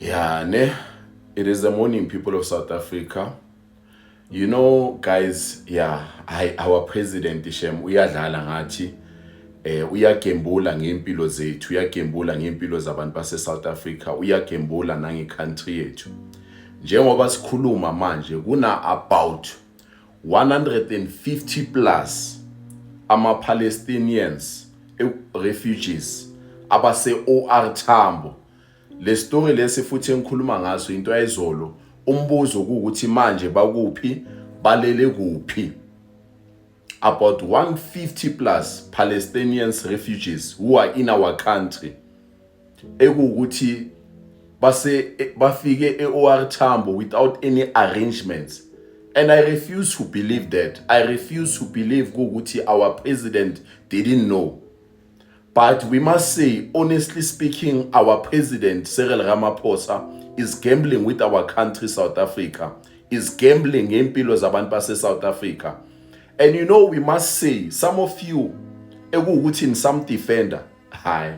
Yeah, ne? It is the morning, people of South Africa. You know, guys, yeah, our president Shem uyadlala ngathi uyagembula ngempilo zethu, uyagembula ngempilo zabantu base South Africa, uyagembula nangecountry yethu. Njengoba sikhuluma manje kuna about 150 plus ama-Palestinians refugees abase OR Tambo. Le story lesi futhi engikhuluma ngaso into ayizolo umbuzo ukuthi manje bakuphi balele kuphi. About 150 plus Palestinians refugees who are in our country ekuthi bafike eOR Tambo without any arrangements. And I refuse to believe that. I refuse to believe ukuthi our president didn't know. But we must say, honestly speaking, our president, Cyril Ramaphosa, is gambling with our country, South Africa, is gambling ngempilo zabantu base South Africa. And you know, we must say, some of you, ekuthi in some defender, hi,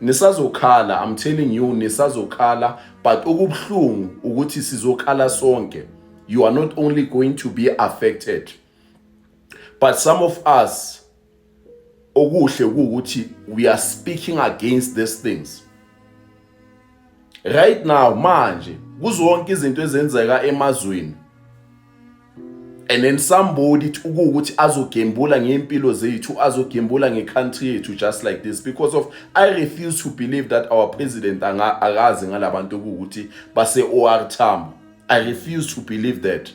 nisazokhala, I'm telling you, nisazokhala, but okubuhlungu ukuthi sizokhala sonke. You are not only going to be affected, but some of us, we are speaking against these things. Right now, manje, kuzonke izinto ezenzeka emazweni. And then somebody ukuthi azogembula ngempilo zethu, azogembula ngecountry yethu just like this, because of I refuse to believe that our president akazi ngalabantu ukuthi base OR Tambo. I refuse to believe that.